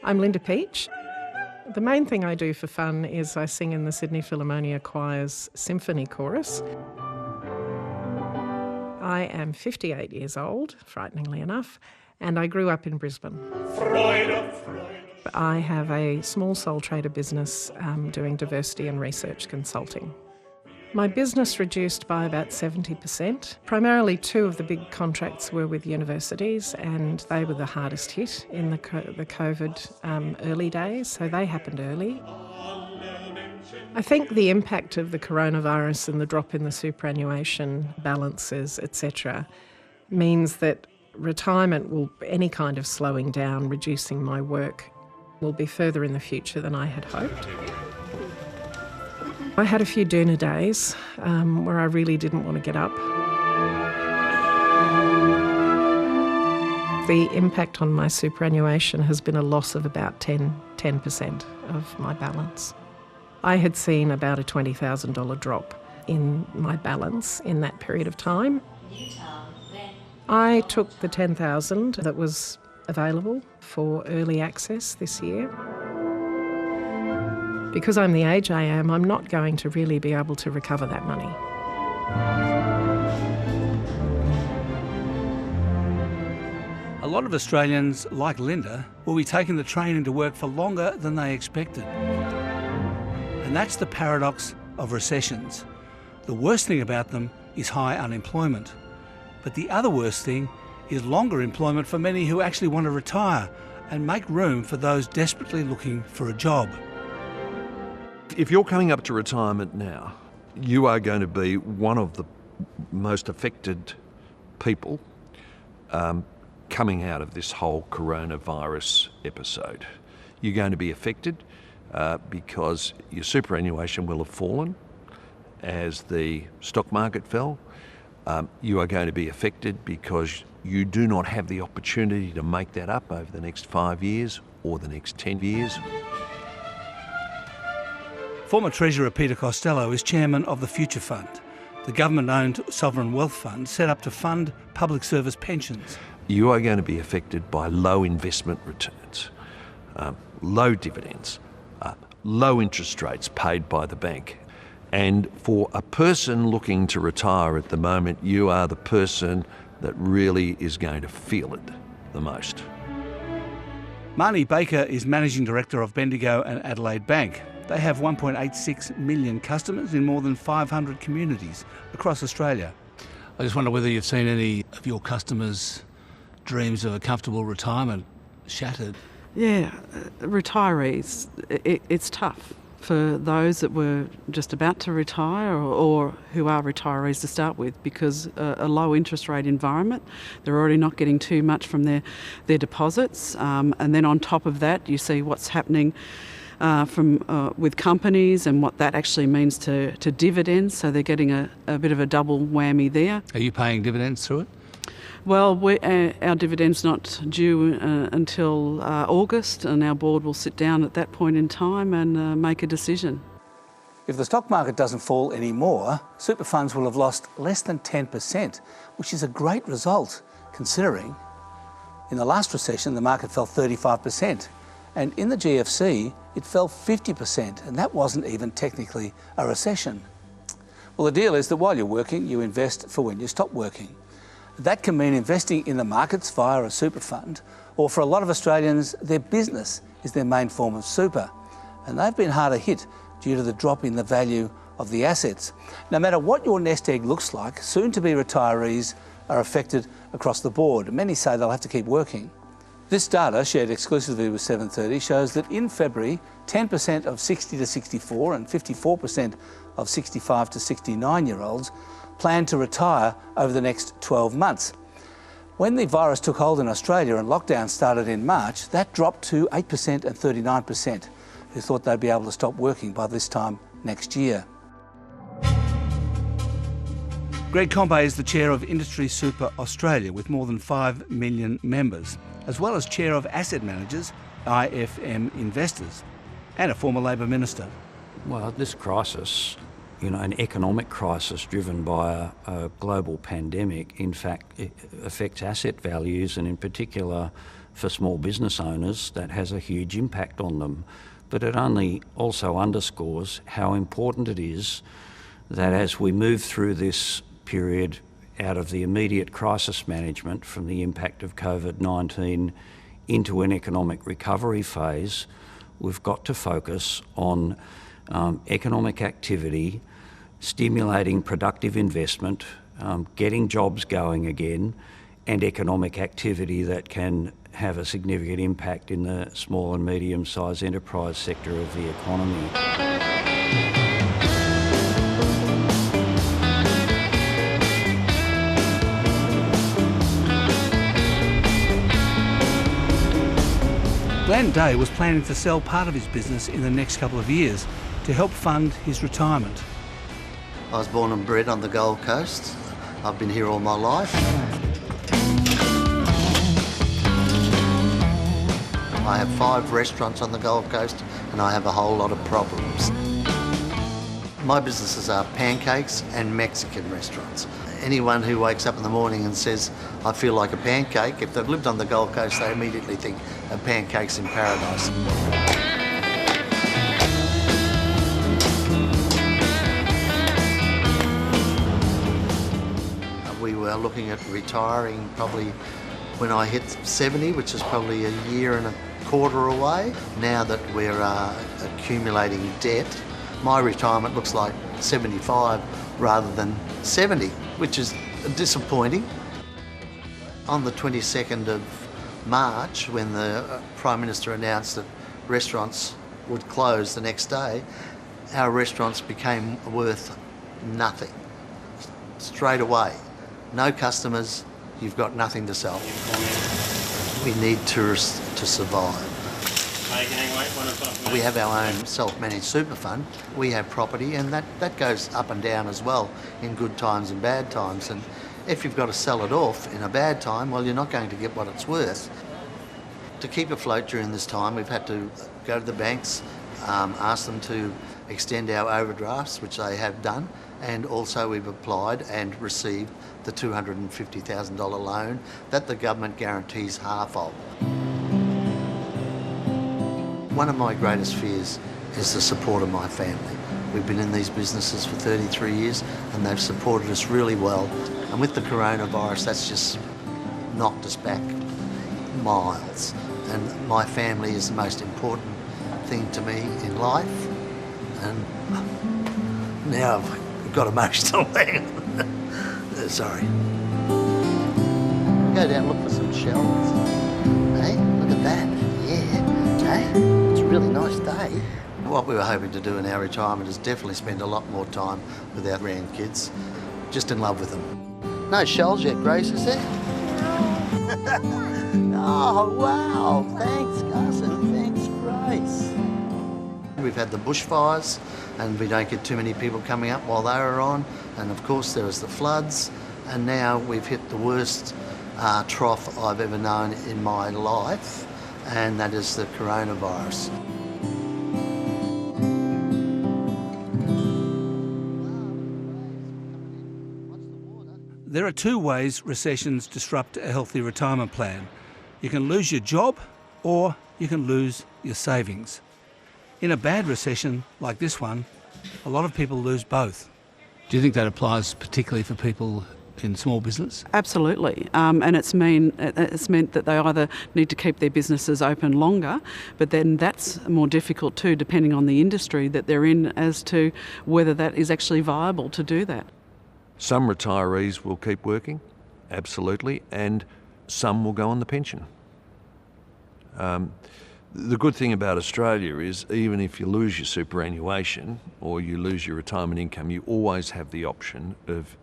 I'm Linda Peach. The main thing I do for fun is I sing in the Sydney Philharmonia Choir's Symphony Chorus. I am 58 years old, frighteningly enough, and I grew up in Brisbane. I have a small sole trader business doing diversity and research consulting. My business reduced by about 70%. Primarily 2 of the big contracts were with universities, and they were the hardest hit in the COVID early days, so they happened early. I think the impact of the coronavirus and the drop in the superannuation balances, etc., means that retirement will, any kind of slowing down, reducing my work, will be further in the future than I had hoped. I had a few doona days where I really didn't want to get up. The impact on my superannuation has been a loss of about 10% of my balance. I had seen about a $20,000 drop in my balance in that period of time. I took the $10,000 that was available for early access this year. Because I'm the age I am, I'm not going to really be able to recover that money. A lot of Australians, like Linda, will be taking the train into work for longer than they expected. And that's the paradox of recessions. The worst thing about them is high unemployment. But the other worst thing is longer employment for many who actually want to retire and make room for those desperately looking for a job. If you're coming up to retirement now, you are going to be one of the most affected people coming out of this whole coronavirus episode. You're going to be affected because your superannuation will have fallen as the stock market fell. You are going to be affected because you do not have the opportunity to make that up over the next 5 years or the next 10 years. Former Treasurer Peter Costello is chairman of the Future Fund, the government-owned sovereign wealth fund set up to fund public service pensions. You are going to be affected by low investment returns, low dividends, low interest rates paid by the bank. And for a person looking to retire at the moment, you are the person that really is going to feel it the most. Marnie Baker is Managing Director of Bendigo and Adelaide Bank. They have 1.86 million customers in more than 500 communities across Australia. I just wonder whether you've seen any of your customers' dreams of a comfortable retirement shattered. Yeah, retirees, it's tough for those that were just about to retire or who are retirees to start with, because a low interest rate environment, they're already not getting too much from their deposits, and then on top of that you see what's happening with companies and what that actually means to dividends, so they're getting a bit of a double whammy there. Are you paying dividends through it? Well, our dividend's not due until August, and our board will sit down at that point in time and make a decision. If the stock market doesn't fall anymore, super funds will have lost less than 10%, which is a great result, considering in the last recession the market fell 35%, and in the GFC it fell 50%, and that wasn't even technically a recession. Well, the deal is that while you're working, you invest for when you stop working. That can mean investing in the markets via a super fund, or for a lot of Australians, their business is their main form of super. And they've been harder hit due to the drop in the value of the assets. No matter what your nest egg looks like, soon-to-be retirees are affected across the board. Many say they'll have to keep working. This data, shared exclusively with 730, shows that in February, 10% of 60 to 64 and 54% of 65 to 69-year-olds plan to retire over the next 12 months. When the virus took hold in Australia and lockdown started in March, that dropped to 8% and 39%, who thought they'd be able to stop working by this time next year. Greg Combe is the chair of Industry Super Australia, with more than 5 million members, as well as chair of asset managers, IFM Investors, and a former Labor minister. Well, this crisis, an economic crisis driven by a global pandemic, in fact, it affects asset values, and in particular for small business owners, that has a huge impact on them. But it only also underscores how important it is that as we move through this period out of the immediate crisis management from the impact of COVID-19 into an economic recovery phase, we've got to focus on economic activity, stimulating productive investment, getting jobs going again, and economic activity that can have a significant impact in the small and medium-sized enterprise sector of the economy. Glenn Day was planning to sell part of his business in the next couple of years to help fund his retirement. I was born and bred on the Gold Coast. I've been here all my life. I have 5 restaurants on the Gold Coast and I have a whole lot of problems. My businesses are pancakes and Mexican restaurants. Anyone who wakes up in the morning and says, I feel like a pancake, if they've lived on the Gold Coast, they immediately think of pancakes in paradise. We were looking at retiring probably when I hit 70, which is probably a year and a quarter away. Now that we're accumulating debt, my retirement looks like 75 rather than 70, which is disappointing. On the 22nd of March, when the Prime Minister announced that restaurants would close the next day, our restaurants became worth nothing. Straight away. No customers, you've got nothing to sell. We need tourists to survive. We have our own self-managed super fund. We have property and that goes up and down as well in good times and bad times. And if you've got to sell it off in a bad time, well, you're not going to get what it's worth. To keep afloat during this time, we've had to go to the banks, ask them to extend our overdrafts, which they have done, and also we've applied and received the $250,000 loan that the government guarantees half of. One of my greatest fears is the support of my family. We've been in these businesses for 33 years and they've supported us really well. And with the coronavirus, that's just knocked us back miles. And my family is the most important thing to me in life. And now I've got emotional there. Sorry. Go down and look for some shells. Hey, look at that. Yeah. Hey, it's a really nice day. What we were hoping to do in our retirement is definitely spend a lot more time with our grandkids. Just in love with them. No shells yet, Grace, is there? Oh, wow. Thanks, Gus, and thanks, Grace. We've had the bushfires and we don't get too many people coming up while they were on. And of course there was the floods. And now we've hit the worst trough I've ever known in my life, and that is the coronavirus. There are 2 ways recessions disrupt a healthy retirement plan. You can lose your job or you can lose your savings. In a bad recession like this one, a lot of people lose both. Do you think that applies particularly for people in small business? Absolutely, and it's meant that they either need to keep their businesses open longer, but then that's more difficult too, depending on the industry that they're in, as to whether that is actually viable to do that. Some retirees will keep working, absolutely, and some will go on the pension. The good thing about Australia is even if you lose your superannuation or you lose your retirement income, you always have the option of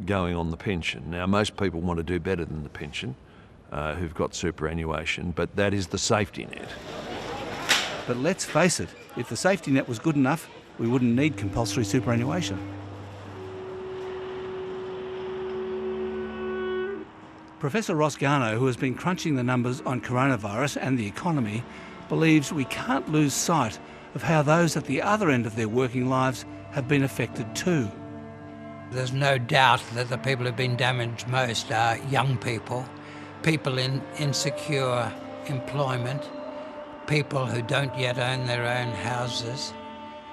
going on the pension. Now, most people want to do better than the pension who've got superannuation, but that is the safety net. But let's face it, if the safety net was good enough, we wouldn't need compulsory superannuation. Professor Ross Garnaut, who has been crunching the numbers on coronavirus and the economy, believes we can't lose sight of how those at the other end of their working lives have been affected too. There's no doubt that the people who've been damaged most are young people, people in insecure employment, people who don't yet own their own houses,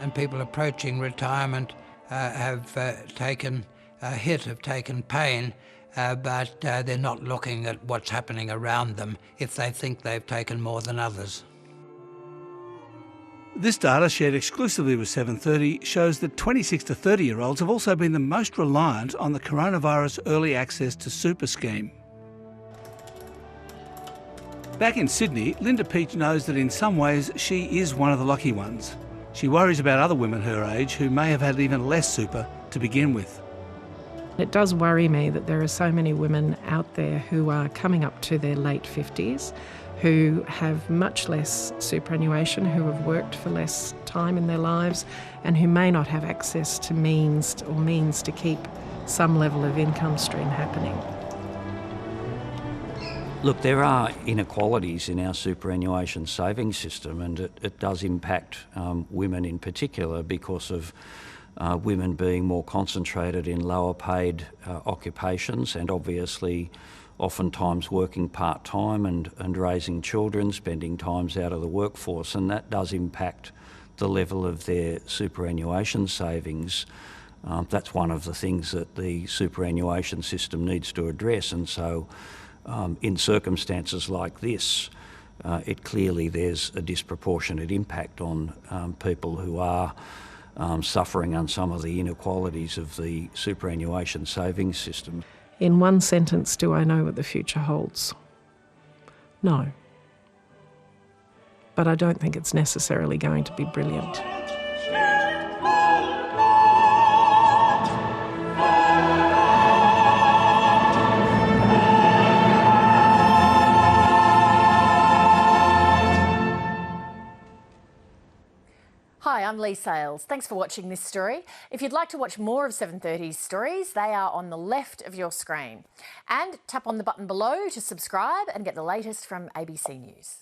and people approaching retirement have taken a hit, have taken pain, but they're not looking at what's happening around them if they think they've taken more than others. This data, shared exclusively with 730, shows that 26 to 30-year-olds have also been the most reliant on the coronavirus early access to super scheme. Back in Sydney, Linda Peach knows that in some ways she is one of the lucky ones. She worries about other women her age who may have had even less super to begin with. It does worry me that there are so many women out there who are coming up to their late 50s, who have much less superannuation, who have worked for less time in their lives, and who may not have access to means to keep some level of income stream happening. Look, there are inequalities in our superannuation savings system, and it does impact women in particular because of women being more concentrated in lower paid occupations and obviously oftentimes working part-time and raising children, spending times out of the workforce, and that does impact the level of their superannuation savings. That's one of the things that the superannuation system needs to address, and so in circumstances like this, there's a disproportionate impact on people who are suffering on some of the inequalities of the superannuation savings system. In one sentence, do I know what the future holds? No. But I don't think it's necessarily going to be brilliant. Hi, I'm Lee Sales. Thanks for watching this story. If you'd like to watch more of 730's stories, they are on the left of your screen. And tap on the button below to subscribe and get the latest from ABC News.